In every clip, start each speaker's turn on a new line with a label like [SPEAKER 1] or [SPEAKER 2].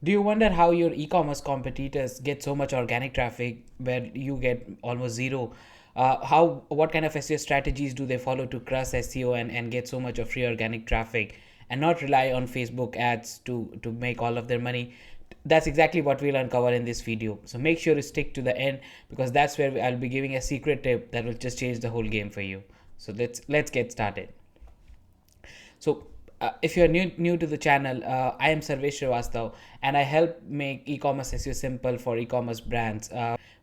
[SPEAKER 1] Do you wonder how your e-commerce competitors get so much organic traffic where you get almost zero? What kind of SEO strategies do they follow to crush SEO and get so much of free organic traffic and not rely on Facebook ads to make all of their money? That's exactly what we'll uncover in this video. So make sure to stick to the end because that's where I'll be giving a secret tip that will just change the whole game for you. So let's get started. So, if you're new to the channel, I am Sarvesh Srivastav, and I help make e-commerce SEO simple for e-commerce brands.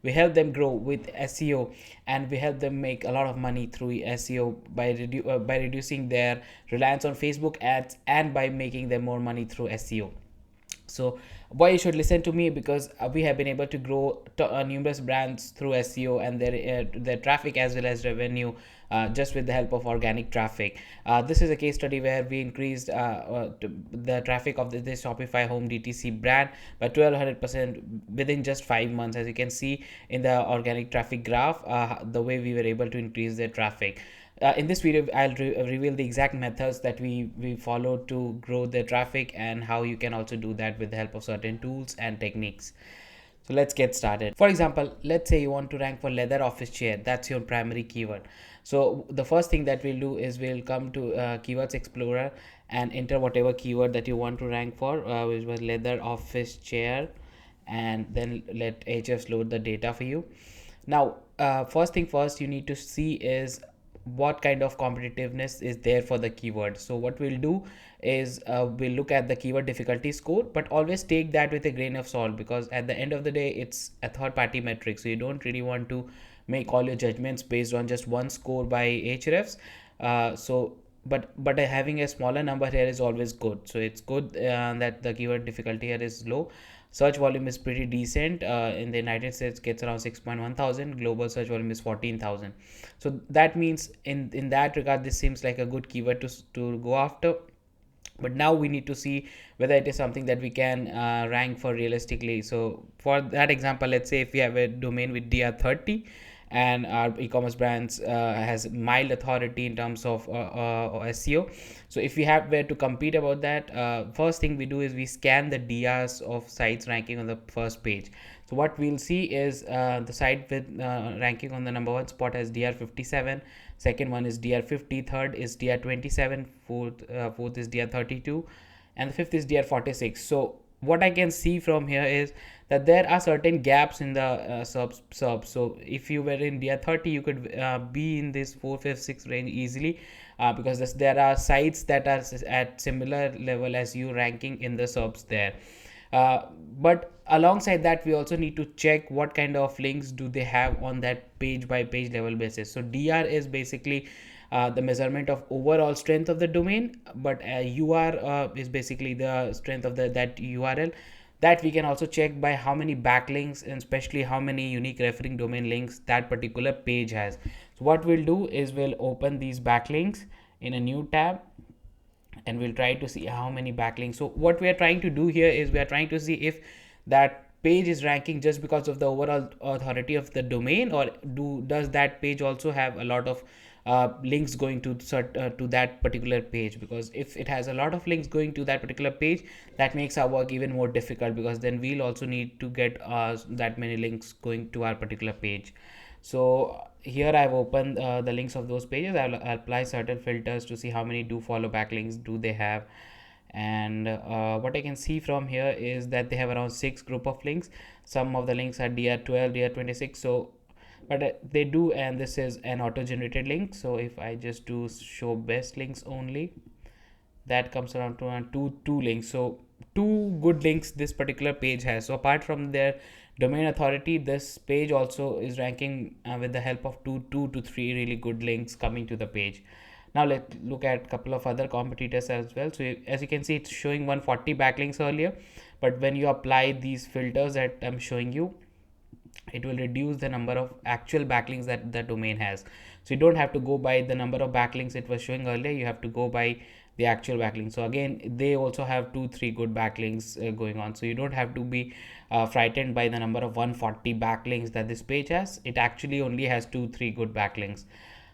[SPEAKER 1] We help them grow with SEO, and we help them make a lot of money through SEO by reducing their reliance on Facebook ads and by making them more money through SEO. So why you should listen to me, because we have been able to grow numerous brands through SEO and their traffic as well as revenue, just with the help of organic traffic. This is a case study where we increased the traffic of this Shopify home DTC brand by 1200% within just 5 months. As you can see in the organic traffic graph, the way we were able to increase their traffic. In this video, I'll reveal the exact methods that we follow to grow the traffic and how you can also do that with the help of certain tools and techniques. So let's get started. For example, let's say you want to rank for leather office chair. That's your primary keyword. So the first thing that we'll do is we'll come to Keywords Explorer and enter whatever keyword that you want to rank for, which was leather office chair, and then let Ahrefs load the data for you. Now, first thing first, you need to see is what kind of competitiveness is there for the keyword. So what we'll do is we'll look at the keyword difficulty score, but always take that with a grain of salt, because at the end of the day it's a third party metric, so you don't really want to make all your judgments based on just one score by Ahrefs. But having a smaller number here is always good. So it's good that the keyword difficulty here is low. Search volume is pretty decent. In the United States gets around 6.1 thousand. Global search volume is 14,000. So that means in that regard, this seems like a good keyword to go after. But now we need to see whether it is something that we can rank for realistically. So for that example, let's say if we have a domain with DR30 and our e-commerce brands has mild authority in terms of SEO. So if we have where to compete about that, first thing we do is we scan the DRs of sites ranking on the first page. So what we'll see is the site with ranking on the number one spot has DR57, second one is DR50, third is DR27, fourth is DR32, and the fifth is DR46. So what I can see from here is that there are certain gaps in the subs. So if you were in DR30, you could be in this 4, 5, 6 range easily, because there are sites that are at similar level as you ranking in the subs there. But alongside that, we also need to check what kind of links do they have on that page by page level basis. So DR is basically the measurement of overall strength of the domain, but UR is basically the strength of that URL. That we can also check by how many backlinks and especially how many unique referring domain links that particular page has. So what we'll do is we'll open these backlinks in a new tab and we'll try to see how many backlinks. So what we are trying to do here is we are trying to see if that page is ranking just because of the overall authority of the domain, or does that page also have a lot of links going to that particular page. Because if it has a lot of links going to that particular page, that makes our work even more difficult, because then we'll also need to get that many links going to our particular page. So here I've opened the links of those pages. I'll apply certain filters to see how many do follow backlinks do they have. And what I can see from here is that they have around 6 group of links. Some of the links are DR12, DR26. So but they do, and this is an auto generated link. So if I just do show best links only, that comes around to around two links. So 2 good links this particular page has. So apart from their domain authority, this page also is ranking with the help of 2 to 3 really good links coming to the page. Now let's look at a couple of other competitors as well. So as you can see, it's showing 140 backlinks earlier, but when you apply these filters that I'm showing you, it will reduce the number of actual backlinks that the domain has. So you don't have to go by the number of backlinks it was showing earlier, you have to go by the actual backlinks. So again, they also have 2-3 good backlinks going on. So you don't have to be frightened by the number of 140 backlinks that this page has. It actually only has 2-3 good backlinks.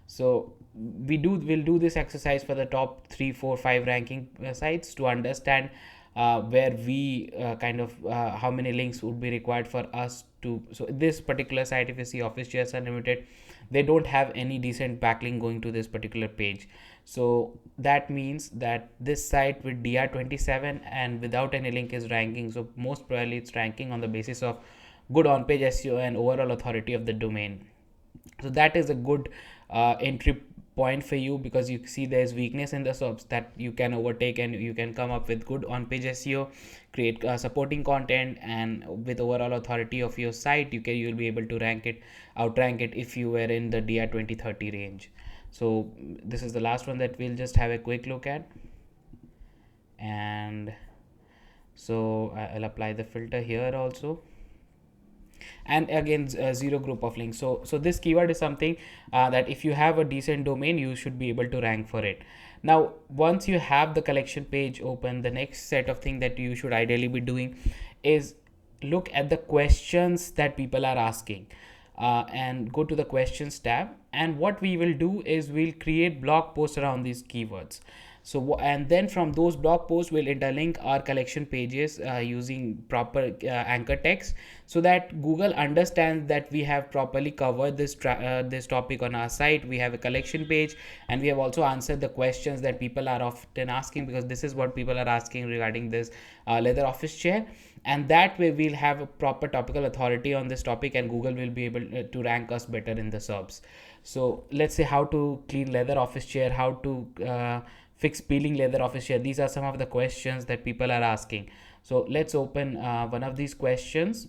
[SPEAKER 1] So we'll do this exercise for the top 3, 4, 5 ranking sites to understand where we how many links would be required for us to. So this particular site, if you see Office Chairs Unlimited, they don't have any decent backlink going to this particular page. So that means that this site with DR27 and without any link is ranking. So most probably it's ranking on the basis of good on-page SEO and overall authority of the domain. So that is a good entry point for you, because you see there's weakness in the SERPs that you can overtake, and you can come up with good on-page SEO, create supporting content, and with overall authority of your site, you'll be able to outrank it if you were in the DR 2030 range. So this is the last one that we'll just have a quick look at. And so I'll apply the filter here also. And again, zero group of links. So this keyword is something that if you have a decent domain, you should be able to rank for it. Now, once you have the collection page open, the next set of things that you should ideally be doing is look at the questions that people are asking, and go to the questions tab. And what we will do is we'll create blog posts around these keywords. So, and then from those blog posts, we'll interlink our collection pages using proper anchor text, so that Google understands that we have properly covered this topic on our site. We have a collection page, and we have also answered the questions that people are often asking, because this is what people are asking regarding this leather office chair. And that way we'll have a proper topical authority on this topic, and Google will be able to rank us better in the SERPs. So let's say how to clean leather office chair, how to fix peeling leather office chair. These are some of the questions that people are asking. So let's open one of these questions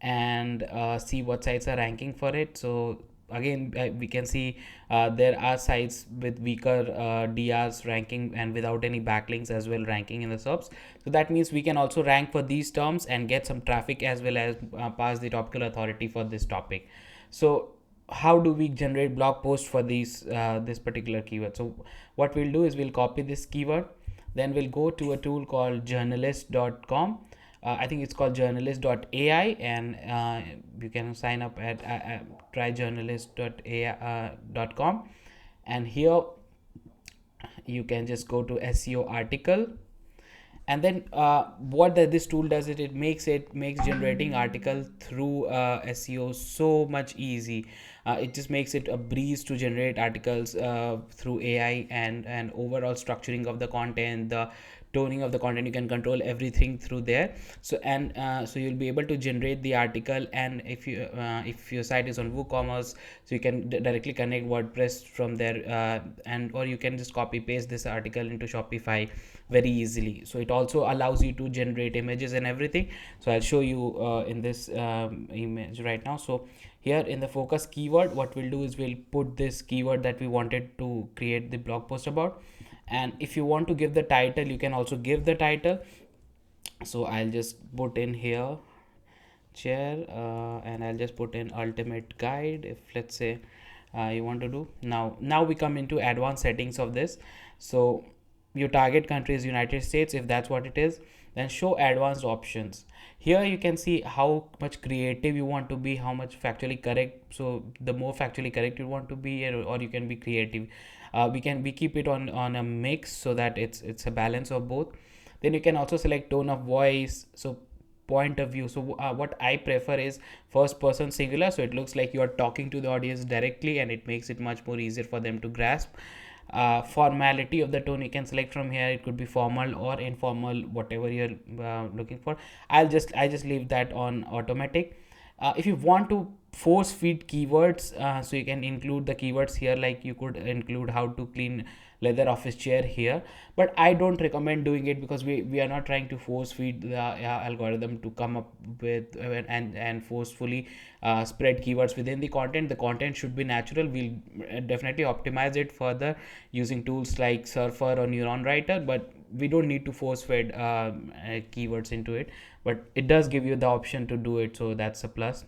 [SPEAKER 1] and see what sites are ranking for it. So again, we can see there are sites with weaker DRs ranking and without any backlinks as well ranking in the SERPs. So that means we can also rank for these terms and get some traffic, as well as pass the topical authority for this topic. So how do we generate blog posts for these this particular keyword? So what we'll do is we'll copy this keyword, then we'll go to a tool called journalist.com. I think it's called journalist.ai, and you can sign up at tryjournalist.ai.com, and here you can just go to SEO article. And then what this tool does, it makes generating article through SEO so much easy. It just makes it a breeze to generate articles through AI, and overall structuring of the content, the toning of the content, you can control everything through there. So so you'll be able to generate the article, and if your site is on WooCommerce, so you can directly connect WordPress from there, and or you can just copy paste this article into Shopify very easily. So it also allows you to generate images and everything. So I'll show you in this image right now. So here in the focus keyword, what we'll do is we'll put this keyword that we wanted to create the blog post about. And if you want to give the title, you can also give the title. So I'll just put in here chair, and I'll just put in ultimate guide, if let's say you want to do. Now we come into advanced settings of this. So your target country is United States, if that's what it is. Then show advanced options. Here you can see how much creative you want to be, how much factually correct. So the more factually correct you want to be, or you can be creative. We keep it on a mix, so that it's a balance of both. Then you can also select tone of voice, so point of view. So what I prefer is first person singular, so it looks like you are talking to the audience directly, and it makes it much more easier for them to grasp. Formality of the tone, you can select from here. It could be formal or informal, whatever you're looking for. I just leave that on automatic. If you want to force feed keywords, so you can include the keywords here, like you could include how to clean leather office chair here, but I don't recommend doing it, because we are not trying to force feed the algorithm to come up with and forcefully spread keywords within the content. The content should be natural. We'll definitely optimize it further using tools like Surfer or Neuron Writer, but we don't need to force feed keywords into it, but it does give you the option to do it, so that's a plus.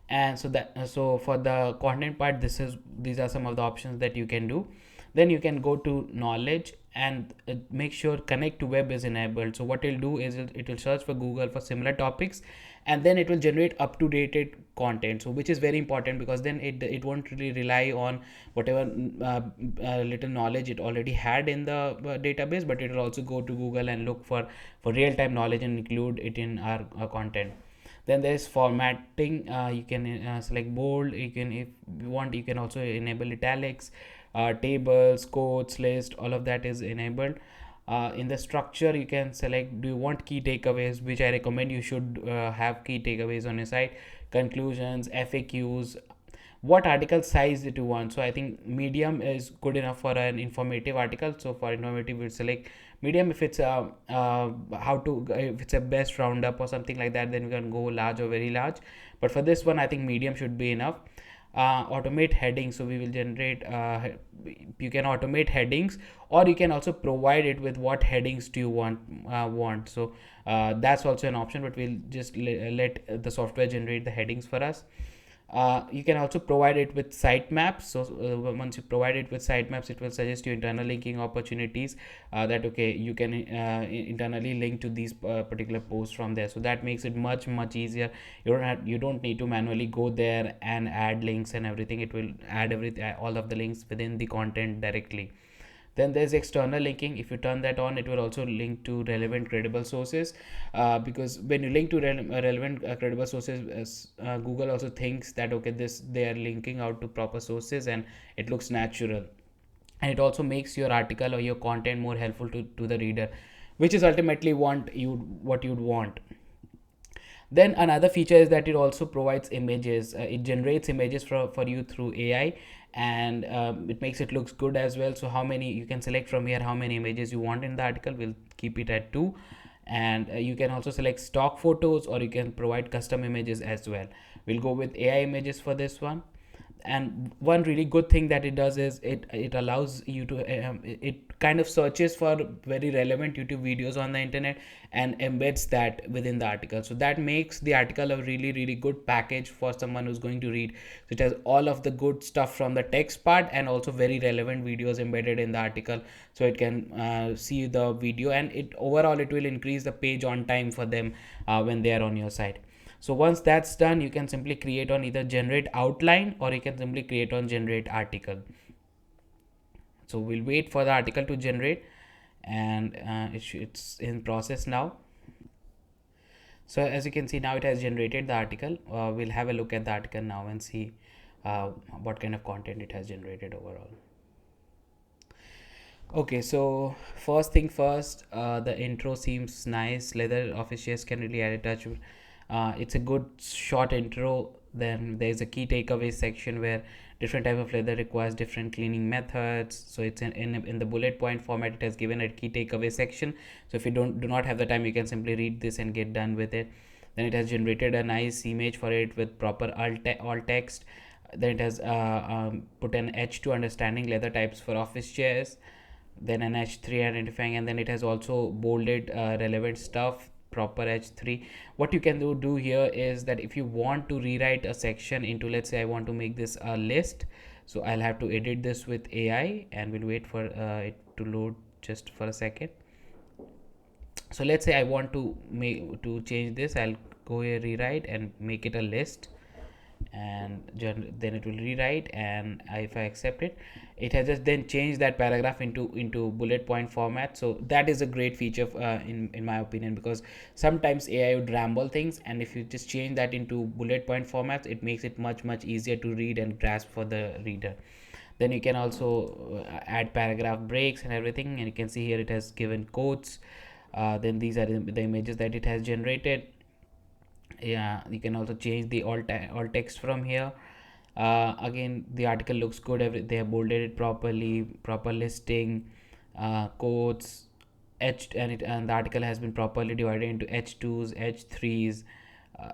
[SPEAKER 1] And so for the content part, these are some of the options that you can do. Then you can go to knowledge, and make sure connect to web is enabled. So what it'll do is it will search for Google for similar topics, and then it will generate up to date content, so which is very important, because then it won't really rely on whatever little knowledge it already had in the database, but it will also go to Google and look for real time knowledge and include it in our content. Then there's formatting. You can select bold. You can, if you want, you can also enable italics, tables, quotes, list, all of that is enabled. In the structure, you can select, do you want key takeaways, which I recommend you should have key takeaways on your site, conclusions, FAQs, what article size that you want. So I think medium is good enough for an informative article. So for informative, we'll select medium. If it's if it's a best roundup or something like that, then we can go large or very large, but for this one I think medium should be enough. Automate headings. So we will generate, you can automate headings, or you can also provide it with what headings do you want. So that's also an option, but we'll just let the software generate the headings for us. You can also provide it with sitemaps. So once you provide it with sitemaps, it will suggest you internal linking opportunities, that okay, you can internally link to these particular posts from there. So that makes it much easier. You don't need to manually go there and add links and everything. It will add all of the links within the content directly. Then there's external linking. If you turn that on, it will also link to relevant credible sources, because when you link to relevant credible sources, Google also thinks that okay, they are linking out to proper sources and it looks natural, and it also makes your article or your content more helpful to the reader, which is ultimately what you'd want. Then another feature is that it also provides images. It generates images for you through AI, and it makes it looks good as well. So how many, you can select from here how many images you want in the article. We'll keep it at 2, and you can also select stock photos, or you can provide custom images as well. We'll go with AI images for this one. And one really good thing that it does is it allows you to it kind of searches for very relevant YouTube videos on the internet and embeds that within the article. So that makes the article a really good package for someone who's going to read. So it has all of the good stuff from the text part and also very relevant videos embedded in the article, so it can see the video, and it overall it will increase the page on time for them when they are on your site. So once that's done, you can simply create on either generate outline, or you can simply create on generate article. So we'll wait for the article to generate, and it's in process now. So as you can see, now it has generated the article. We'll have a look at the article now and see what kind of content it has generated overall. Okay, so first thing first, the intro seems nice. Leather office chairs can really add a touch. It's a good short intro. Then there's a key takeaways section where different type of leather requires different cleaning methods. So it's in the bullet point format. It has given a key takeaway section. So if you do not have the time, you can simply read this and get done with it. Then it has generated a nice image for it with proper alt text. Then it has put an H2 understanding leather types for office chairs. Then an H3 identifying, and then it has also bolded relevant stuff, proper H3. What you can do here is that if you want to rewrite a section into, let's say I want to make this a list, so I'll have to edit this with AI, and we'll wait for it to load just for a second. So let's say I want to change this. I'll go here, rewrite, and make it a list, and then it will rewrite, and if I accept it, it has just then changed that paragraph into bullet point format. So that is a great feature in my opinion, because sometimes AI would ramble things, and if you just change that into bullet point formats, it makes it much easier to read and grasp for the reader. Then you can also add paragraph breaks and everything, and you can see here it has given quotes. Then these are the images that it has generated. Yeah, you can also change the alt text from here. Again, the article looks good. They have bolded it properly, proper listing, quotes, and the article has been properly divided into H2s, H3s,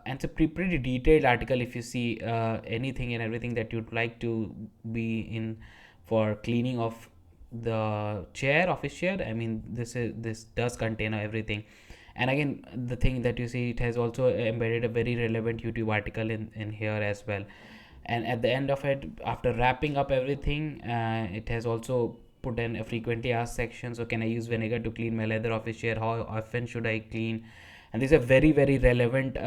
[SPEAKER 1] and it's a pretty detailed article. If you see anything and everything that you'd like to be in for cleaning of the office chair, I mean, this does contain everything. And again, the thing that you see, it has also embedded a very relevant YouTube article in here as well. And at the end of it, after wrapping up everything, it has also put in a frequently asked section. So can I use vinegar to clean my leather office chair? How often should I clean? And these are very, very relevant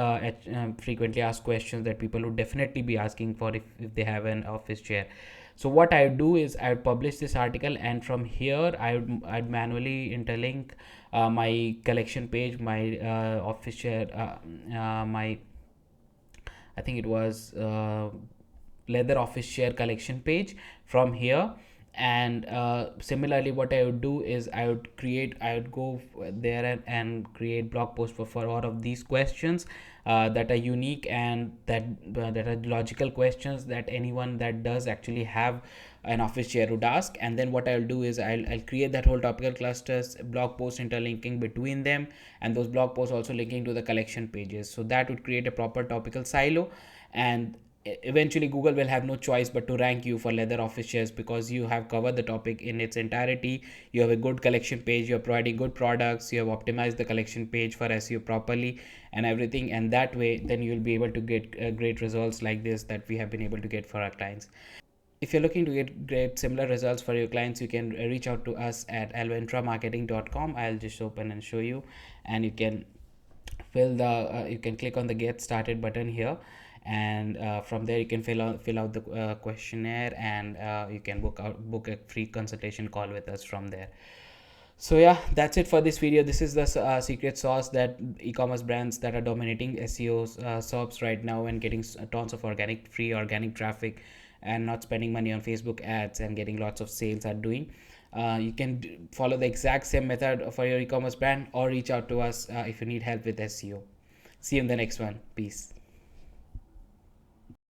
[SPEAKER 1] frequently asked questions that people would definitely be asking for if they have an office chair. So what I would do is I would publish this article, and from here I'd manually interlink my collection page, my office chair, my, I think it was leather office chair collection page from here. And similarly, what I would do is I would go there and create blog posts for all of these questions that are unique and that are logical questions that anyone that does actually have an office chair would ask. And then what I'll do is I'll create that whole topical clusters, blog post interlinking between them, and those blog posts also linking to the collection pages. So that would create a proper topical silo, and eventually Google will have no choice but to rank you for leather office chairs, because you have covered the topic in its entirety. You have a good collection page, you're providing good products, you have optimized the collection page for SEO properly and everything, and that way then you'll be able to get great results like this that we have been able to get for our clients. If you're looking to get great similar results for your clients, you can reach out to us at alventramarketing.com. I'll just open and show you, and you can you can click on the get started button here, and from there you can fill out the questionnaire, and you can book a free consultation call with us from there. So yeah, that's it for this video. This is the secret sauce that e-commerce brands that are dominating SEO SERPs right now and getting tons of free organic traffic and not spending money on Facebook ads and getting lots of sales are doing. You can follow the exact same method for your e-commerce brand, or reach out to us if you need help with SEO. See you in the next one. Peace.